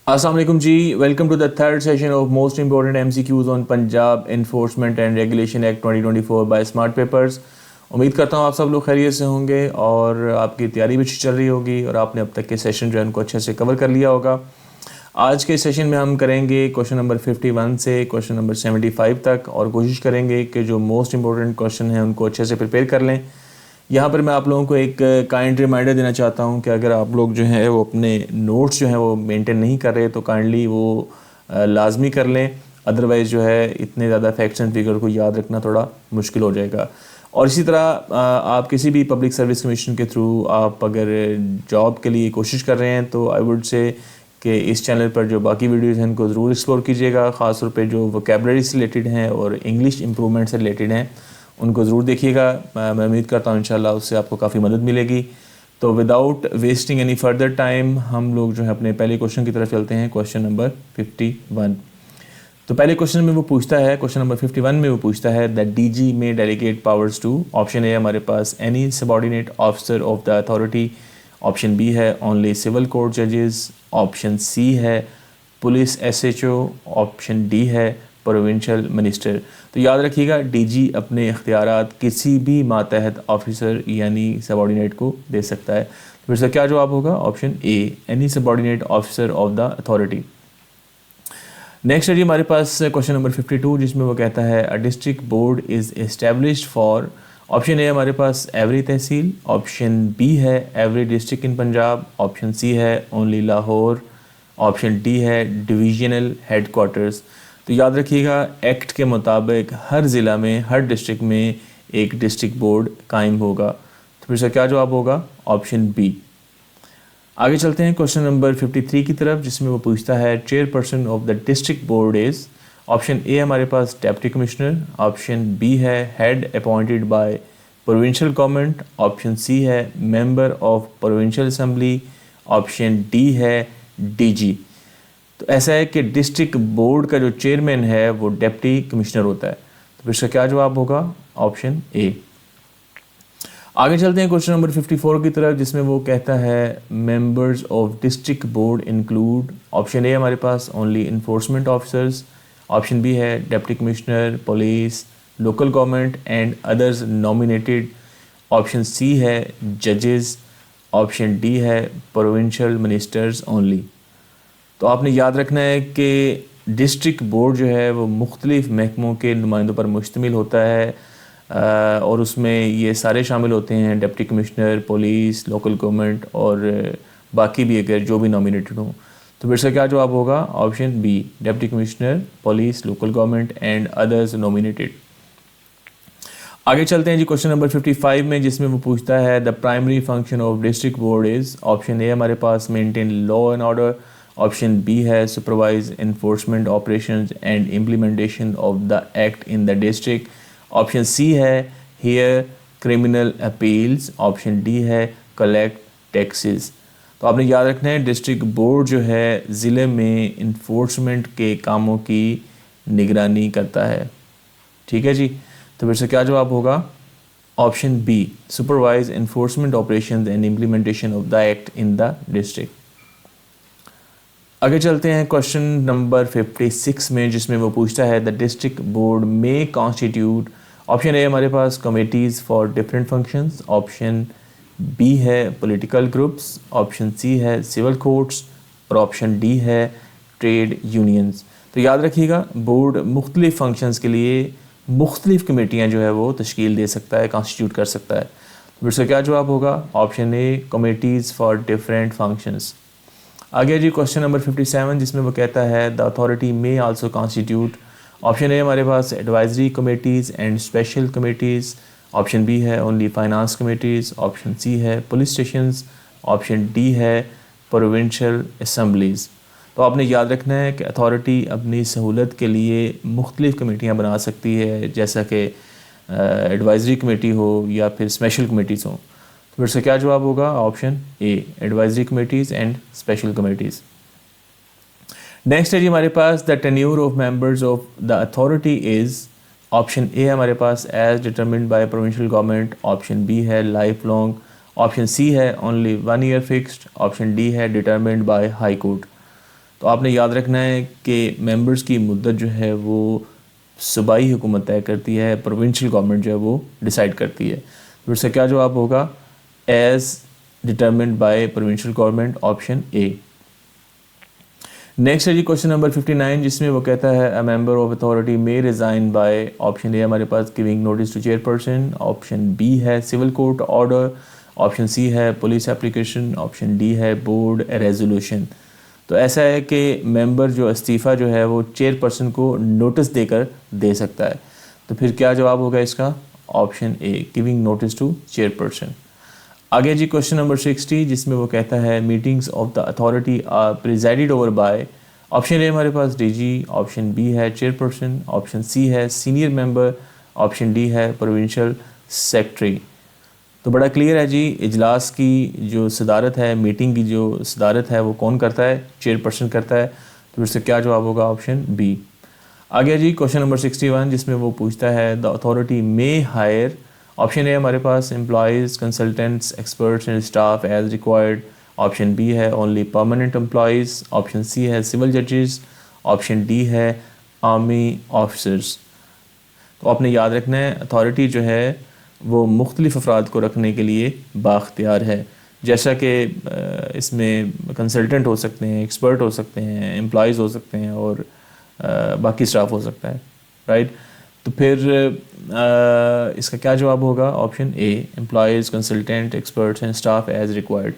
السلام علیکم جی، welcome to the third session of most important M C Qs on Punjab enforcement and regulation act 2024 by smart papers. امید کرتا ہوں آپ سب لوگ خیریت سے ہوں گے اور آپ کی تیاری بھی اچھی چل رہی ہوگی اور آپ نے اب تک کے سیشن جو ہے ان کو اچھے سے کور کر لیا ہوگا۔ آج کے سیشن میں ہم کریں گے کوشچن نمبر 51 سے کوشچن نمبر 75 تک، اور کوشش کریں گے کہ جو موسٹ امپورٹنٹ کوشچن ہیں ان کو اچھے سے پریپیئر کر لیں۔ یہاں پر میں آپ لوگوں کو ایک کائنڈ ریمائنڈر دینا چاہتا ہوں کہ اگر آپ لوگ جو ہیں وہ اپنے نوٹس جو ہیں وہ مینٹین نہیں کر رہے تو کائنڈلی وہ لازمی کر لیں، ادروائز جو ہے اتنے زیادہ فیکٹس اینڈ فگر کو یاد رکھنا تھوڑا مشکل ہو جائے گا۔ اور اسی طرح آپ کسی بھی پبلک سروس کمیشن کے تھرو آپ اگر جاب کے لیے کوشش کر رہے ہیں تو آئی وڈ سے کہ اس چینل پر جو باقی ویڈیوز ہیں ان کو ضرور ایکسپلور کیجیے گا، خاص طور پہ جو ووکیبلری سے ریلیٹڈ ہیں اور انگلش امپرومنٹ سے ریلیٹڈ ہیں ان کو ضرور دیکھیے گا۔ میں امید کرتا ہوں انشاءاللہ اس سے آپ کو کافی مدد ملے گی۔ تو without wasting any further time ہم لوگ جو ہے اپنے پہلے کوشچن کی طرف چلتے ہیں، کوشچن نمبر 51۔ تو پہلے کوشچن میں وہ پوچھتا ہے، کوشچن نمبر 51 میں وہ پوچھتا ہے the D G may delegate powers to, option A ہمارے پاس any subordinate officer of the authority, option B ہے اونلی سول کورٹ ججز، آپشن سی ہے police S H O, option D ہے پروونشل منسٹر۔ تو یاد رکھیے گا ڈی جی اپنے اختیارات کسی بھی ماتحت آفیسر یعنی سبارڈینیٹ کو دے سکتا ہے۔ پھر سے کیا جواب ہوگا؟ Option a any subordinate officer of the authority. Next ہے جی ہمارے پاس کوشچن نمبر 52 جس میں وہ کہتا ہے a district board is established for, option A ہمارے پاس ایوری تحصیل، آپشن بی ہے every district in Punjab, option C ہے اونلی لاہور، آپشن ڈی ہے ڈویژنل ہیڈ کوارٹرز۔ تو یاد رکھیے گا ایکٹ کے مطابق ہر ضلع میں ہر ڈسٹرکٹ میں ایک ڈسٹرکٹ بورڈ قائم ہوگا۔ تو پھر سے کیا جواب ہوگا؟ Option be. آگے چلتے ہیں کوشچن نمبر 53 کی طرف جس میں وہ پوچھتا ہے chairperson of the district board is, option A ہمارے پاس ڈیپٹی کمشنر، آپشن بی ہے head appointed by provincial government, option C ہے member of provincial assembly, option D ہے ڈی جی۔ تو ایسا ہے کہ ڈسٹرکٹ بورڈ کا جو چیئرمین ہے وہ ڈیپٹی کمشنر ہوتا ہے۔ تو پھر اس کا کیا جواب ہوگا؟ Option A. آگے چلتے ہیں کوشچن نمبر 54 کی طرف جس میں وہ کہتا ہے members of district board include, option A ہمارے پاس only enforcement officers, option B ہے deputy commissioner, police, local government and others nominated, option C ہے ججز، آپشن ڈی ہے پروونشل منسٹرز اونلی۔ تو آپ نے یاد رکھنا ہے کہ ڈسٹرکٹ بورڈ جو ہے وہ مختلف محکموں کے نمائندوں پر مشتمل ہوتا ہے، اور اس میں یہ سارے شامل ہوتے ہیں deputy commissioner, police, local government اور باقی بھی اگر جو بھی نامینیٹڈ ہوں۔ تو پھر سے کیا جواب ہوگا؟ Option be deputy commissioner, police, local government and others nominated. آگے چلتے ہیں جی کوشچن نمبر 55 میں جس میں وہ پوچھتا ہے the primary function of district board is, option A ہمارے پاس maintain law and order, option B ہے supervise enforcement operations and implementation of the act in the district, option C ہے hear criminal appeals, option D ہے collect taxes. تو آپ نے یاد رکھنا ہے ڈسٹرکٹ بورڈ جو ہے ضلع میں انفورسمنٹ کے کاموں کی نگرانی کرتا ہے، ٹھیک ہے جی۔ تو پھر سے کیا جواب ہوگا؟ Option be supervise enforcement operations and implementation of the act in the district. آگے چلتے ہیں کوشچن نمبر 56 میں جس میں وہ پوچھتا ہے the district board may constitute, option A ہمارے پاس committees for different functions, option B ہے پولیٹیکل گروپس، آپشن سی ہے سول کورٹس اور آپشن ڈی ہے ٹریڈ یونینز۔ تو یاد رکھیے گا بورڈ مختلف فنکشنز کے لیے مختلف کمیٹیاں جو ہے وہ تشکیل دے سکتا ہے، کانسٹیٹیوٹ کر سکتا ہے۔ پھر سے کیا جواب ہوگا؟ Option a committees for different functions. آگے جی کوشچن نمبر 57 جس میں وہ کہتا ہے the authority may also constitute, option A ہمارے پاس advisory committees and special committees, option B ہے only finance committees, option C ہے پولیس اسٹیشنز، آپشن ڈی ہے پروونشل اسمبلیز۔ تو آپ نے یاد رکھنا ہے کہ اتھارٹی اپنی سہولت کے لیے مختلف کمیٹیاں بنا سکتی ہے، جیسا کہ ایڈوائزری کمیٹی ہو یا پھر اسپیشل کمیٹیز ہوں۔ پھر سے کیا جواب ہوگا؟ Option A advisory committees and special committees. Next ہے جی ہمارے پاس the tenure of members of the authority is, option A ہمارے پاس as determined by provincial government, option B ہے لائف لانگ، آپشن سی ہے only 1 year fixed, option D ہے determined by high court. تو آپ نے یاد رکھنا ہے کہ ممبرس کی مدت جو ہے وہ صوبائی حکومت طے کرتی ہے, پروونشل گورنمنٹ جو ہے وہ ڈیسائیڈ کرتی ہے. تو اس کا کیا جواب ہوگا؟ As determined by provincial government, option a. Next ہے جی کوشچن نمبر 59, جس میں وہ کہتا ہے a member of authority may resign by, option A ہمارے پاس giving notice to chairperson, option B ہے civil court order, option C ہے پولیس اپلیکیشن, آپشن ڈی ہے بورڈ ریزولوشن. تو ایسا ہے کہ ممبر جو استعفیٰ جو ہے وہ چیئر پرسن کو نوٹس دے کر دے سکتا ہے. تو پھر کیا جواب ہوگا اس کا؟ Option A giving notice to chairperson. آگے جی کوشچن نمبر 60, جس میں وہ کہتا ہے meetings of the authority are presided over by, option A ہمارے پاس ڈی جی, آپشن بی ہے چیئر پرسن, آپشن سی ہے سینئر ممبر, آپشن ڈی ہے پروونشل سیکرٹری. تو بڑا کلیئر ہے جی, اجلاس کی جو صدارت ہے, میٹنگ کی جو صدارت ہے وہ کون کرتا ہے؟ چیئر پرسن کرتا ہے. تو اس سے کیا جواب ہوگا؟ Option be. آگے جی کوشچن نمبر 61, جس میں وہ پوچھتا ہے the authority may hire, option A ہمارے پاس employees, consultants, experts and staff as required, option B ہے only permanent employees, option C ہے سول ججز, آپشن ڈی ہے آرمی آفیسرز. تو آپ نے یاد رکھنا ہے اتھارٹی جو ہے وہ مختلف افراد کو رکھنے کے لیے بااختیار ہے, جیسا کہ اس میں کنسلٹنٹ ہو سکتے ہیں, ایکسپرٹ ہو سکتے ہیں, امپلائیز ہو سکتے ہیں, اور باقی اسٹاف ہو سکتا ہے, رائٹ. تو پھر اس کا کیا جواب ہوگا؟ Option a employees, consultant, experts and staff as required.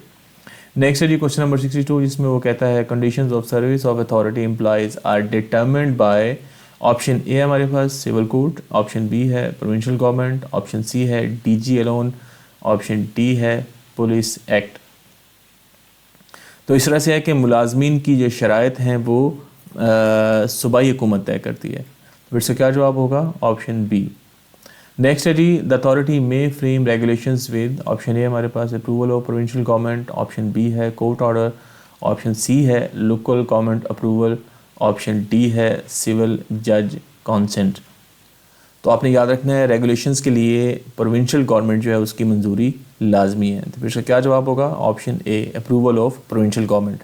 Next ہے جی کوشچن نمبر 62, جس میں وہ کہتا ہے conditions of service of authority employees are determined by, option A ہمارے پاس سول کورٹ, آپشن بی ہے پروونشل گورنمنٹ, آپشن سی ہے D G alone, option D ہے پولیس ایکٹ. تو اس طرح سے ہے کہ ملازمین کی جو شرائط ہیں وہ صوبائی حکومت طے کرتی ہے. تو پھر سے کیا جواب ہوگا؟ Option B. نیکسٹ ہے جی the authority may frame regulations with, option A ہمارے پاس approval of provincial government, option B ہے کورٹ آرڈر, آپشن سی ہے local government approval, option D ہے سول جج کانسنٹ. تو آپ نے یاد رکھنا ہے ریگولیشنز کے لیے پروونشل گورنمنٹ جو ہے اس کی منظوری لازمی ہے. تو پھر اس کا کیا جواب ہوگا؟ Option a approval of provincial government.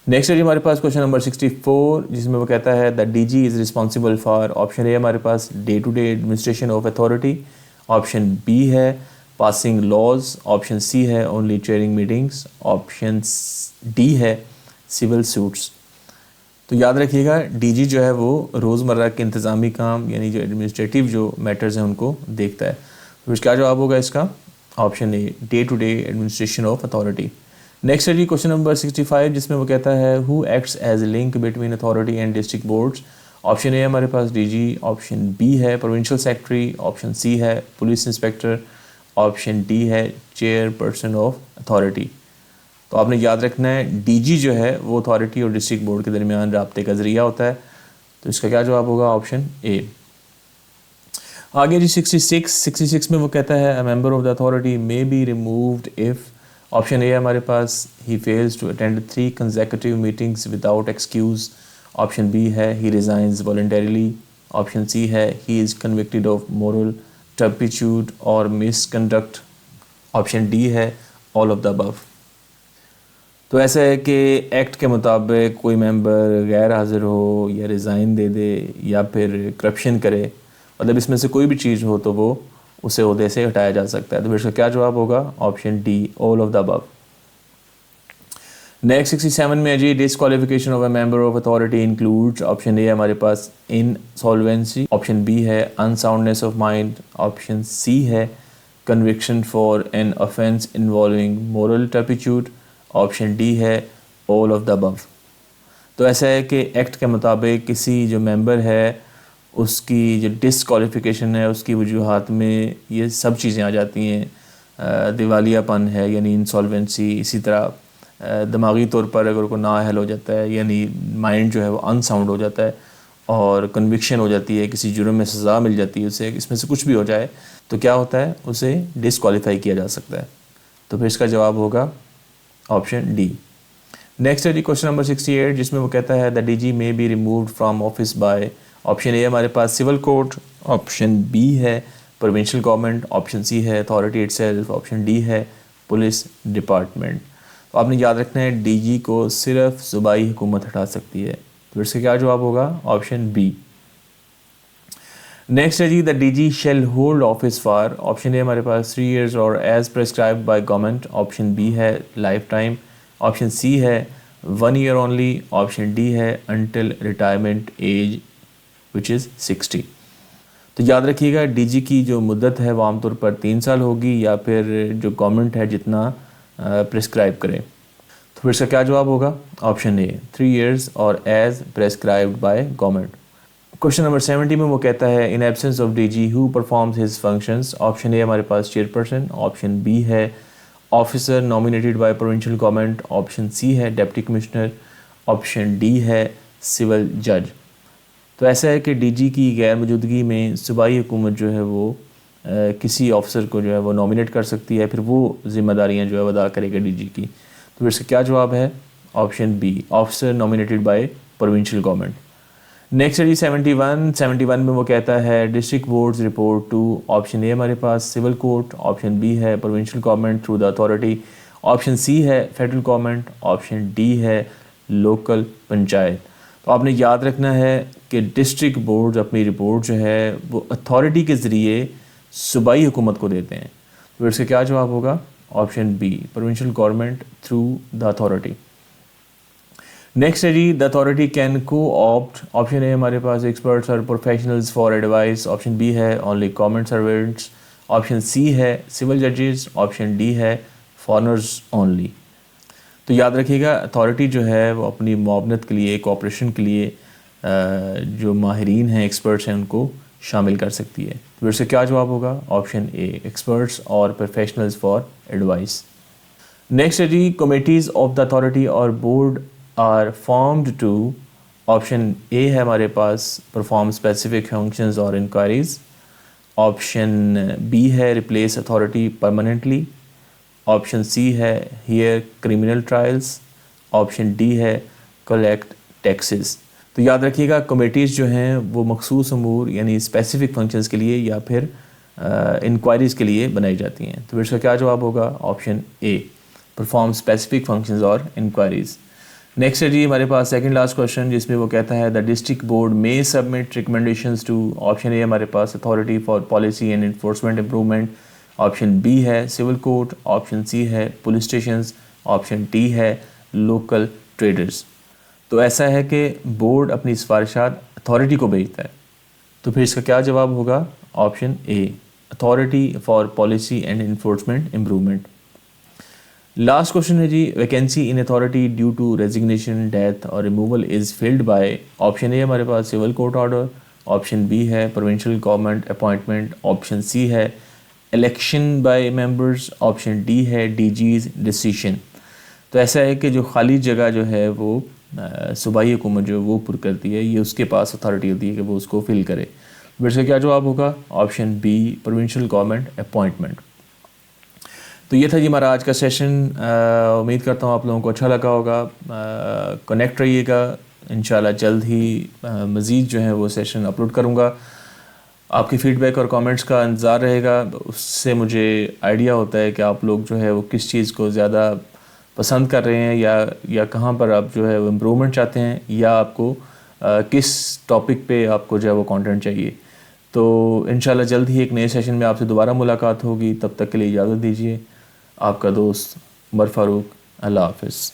Next ہے جی ہمارے پاس کوشچن نمبر 64, جس میں وہ کہتا ہے the D G is responsible for, option A ہمارے پاس day to day administration of authority, option B ہے پاسنگ لاز, آپشن سی ہے only chairing meetings, option D ہے سول سوٹس. تو یاد رکھیے گا ڈی جی جو ہے وہ روزمرہ کے انتظامی کام یعنی جو ایڈمنسٹریٹیو جو میٹرز ہیں ان کو دیکھتا ہے. تو کیا جواب ہوگا اس کا؟ Option A day to day administration of authority. Next ہے جی کوشچن نمبر 65, جس میں وہ کہتا ہے who acts as a link between authority and district boards, option A ہمارے پاس ڈی جی, آپشن بی ہے پروونشل سیکرٹری, آپشن سی ہے پولیس انسپیکٹر, آپشن ڈی ہے چیئر پرسن آف اتھارٹی. تو آپ نے یاد رکھنا ہے ڈی جی جو ہے وہ اتھارٹی اور ڈسٹرکٹ بورڈ کے درمیان رابطے کا ذریعہ ہوتا ہے. تو اس کا کیا جواب ہوگا؟ Option A. آگے جی 66 میں وہ کہتا ہے a member of the authority may be removed if, option A ہمارے پاس he fails to attend 3 consecutive meetings without excuse, option B ہے he resigns voluntarily, option C ہے he is convicted of moral turpitude or misconduct, option D ہے all of the above. تو ایسا ہے کہ act کے مطابق کوئی ممبر غیر حاضر ہو یا ریزائن دے دے یا پھر کرپشن کرے, مطلب اس میں سے کوئی بھی چیز ہو تو وہ اسے عہدے سے ہٹایا جا سکتا ہے. تو پھر اس کا کیا جواب ہوگا؟ Option D all of the above. Next 67 میں جی disqualification of a member of authority includes, option A ہمارے پاس انسالوینسی, آپشن بی ہے unsoundness of mind, option C ہے conviction for an offense involving moral turpitude, option D ہے all of the ابو. تو ایسا ہے کہ ایکٹ کے مطابق کسی جو ممبر ہے اس کی جو ڈسکوالیفیکیشن ہے اس کی وجوہات میں یہ سب چیزیں آ جاتی ہیں. دیوالیہ پن ہے یعنی انسالوینسی, اسی طرح دماغی طور پر اگر کوئی نااہل ہو جاتا ہے یعنی مائنڈ جو ہے وہ انساؤنڈ ہو جاتا ہے, اور کنوکشن ہو جاتی ہے, کسی جرم میں سزا مل جاتی ہے اسے, اس میں سے کچھ بھی ہو جائے تو کیا ہوتا ہے, اسے ڈسکوالیفائی کیا جا سکتا ہے. تو پھر اس کا جواب ہوگا آپشن ڈی. نیکسٹ ہے جی کوشچن نمبر 68, جس میں وہ کہتا ہے the D G may be removed from office by, option A ہمارے پاس سول کورٹ, آپشن بی ہے پروونشل گورنمنٹ, آپشن سی ہے authority itself, option D ہے پولیس ڈپارٹمنٹ. تو آپ نے یاد رکھنا ہے ڈی جی کو صرف صوبائی حکومت ہٹا سکتی ہے. تو اس کا کیا جواب ہوگا؟ Option B. نیکسٹ ہے جی the D G shall hold office for. Option A ہمارے پاس 3 years اور as prescribed by government. Option B ہے لائف ٹائم. آپشن سی ہے 1 year اونلی. آپشن ڈی ہے until retirement age which is 60. تو یاد رکھیے گا ڈی جی کی جو مدت ہے وہ عام طور پر 3 سال ہوگی یا پھر جو گورنمنٹ ہے جتنا پرسکرائب کرے. تو پھر اس کا کیا جواب ہوگا؟ آپشن اے 3 years اور as prescribed by government. Question number 70 میں وہ کہتا ہے in absence of D G who performs his functions. Option A ہمارے پاس چیئرپرسن. آپشن بی ہے officer nominated by provincial government. Option C ہے ڈپٹی کمشنر. آپشن ڈی ہے civil جج. تو ایسا ہے کہ ڈی جی کی غیر موجودگی میں صوبائی حکومت جو ہے وہ کسی آفیسر کو جو ہے وہ نامینیٹ کر سکتی ہے, پھر وہ ذمہ داریاں جو ہے وہ ادا کرے گا ڈی جی کی. تو پھر اس کا کیا جواب ہے؟ Option B officer nominated by provincial government. Next ہے جی 71 میں وہ کہتا ہے district boards report to. Option A ہمارے پاس سول کورٹ. آپشن بی ہے provincial government through the authority. Option C ہے فیڈرل گورنمنٹ. آپشن ڈی ہے لوکل پنچایت. تو آپ نے یاد رکھنا ہے کہ ڈسٹرکٹ بورڈز اپنی رپورٹ جو ہے وہ اتھارٹی کے ذریعے صوبائی حکومت کو دیتے ہیں. تو اس کا کیا جواب ہوگا؟ Option B provincial government through the authority. Next ہے جی the authority can co-opt. Option A ہمارے پاس ایکسپرٹس اور professionals for advice. Option B ہے only government servants. Option C ہے سول ججز. آپشن ڈی ہے فارنرز اونلی. تو یاد رکھیے گا اتھارٹی جو ہے وہ اپنی معاونت کے لیے کوآپریشن کے لیے جو ماہرین ہیں ایکسپرٹس ہیں ان کو شامل کر سکتی ہے. تو اس سے کیا جواب ہوگا؟ آپشن اے ایکسپرٹس اور پروفیشنلز فار ایڈوائس. نیکسٹ ہے جی کمیٹیز آف دا اتھارٹی اور board are formed to. Option A ہے ہمارے پاس پرفارم اسپیسیفک فنکشنز اور انکوائریز. آپشن بی ہے replace authority permanently. Option C ہے hear criminal trials. Option D ہے کلیکٹ ٹیکسز. تو یاد رکھیے گا کمیٹیز جو ہیں وہ مخصوص امور یعنی اسپیسیفک فنکشنز کے لیے یا پھر انکوائریز کے لیے بنائی جاتی ہیں. تو اس کا کیا جواب ہوگا؟ آپشن اے پرفارم اسپیسیفک فنکشنز اور انکوائریز. نیکسٹ ہے جی ہمارے پاس سیکنڈ لاسٹ کوشچن جس میں وہ کہتا ہے the district board may submit recommendations to. Option A ہمارے پاس authority for policy and enforcement improvement. Option B ہے سول کورٹ. آپشن سی ہے پولیس اسٹیشنز. آپشن ڈی ہے لوکل ٹریڈرز. تو ایسا ہے کہ بورڈ اپنی سفارشات اتھارٹی کو بھیجتا ہے. تو پھر اس کا کیا جواب ہوگا؟ Option A authority for policy and enforcement improvement. Last question ہے جی vacancy in authority due to resignation death اور removal is filled by. Option A ہمارے پاس civil court order. Option B ہے provincial government appointment. Option C ہے election by members. Option D ہے D G's decision. تو ایسا ہے کہ جو خالی جگہ جو ہے وہ صوبائی حکومت جو وہ پر کرتی ہے, یہ اس کے پاس اتھارٹی ہوتی ہے کہ وہ اس کو فل کرے. پھر سے کیا جواب ہوگا؟ Option B provincial government appointment. تو یہ تھا جی ہمارا آج کا سیشن. امید کرتا ہوں آپ لوگوں کو اچھا لگا ہوگا. کنیکٹ رہیے گا, انشاءاللہ جلد ہی مزید جو ہے وہ سیشن اپلوڈ کروں گا. آپ کی فیڈ بیک اور کامنٹس کا انتظار رہے گا. اس سے مجھے آئیڈیا ہوتا ہے کہ آپ لوگ جو ہے وہ کس چیز کو زیادہ پسند کر رہے ہیں یا کہاں پر آپ جو ہے وہ امپرومنٹ چاہتے ہیں یا آپ کو کس ٹاپک پہ آپ کو جو ہے وہ کانٹینٹ چاہیے. تو انشاءاللہ جلد ہی ایک نئے سیشن میں آپ سے دوبارہ ملاقات ہوگی. تب تک کے لیے اجازت دیجیے. آپ کا دوست عمر فاروق. اللہ حافظ.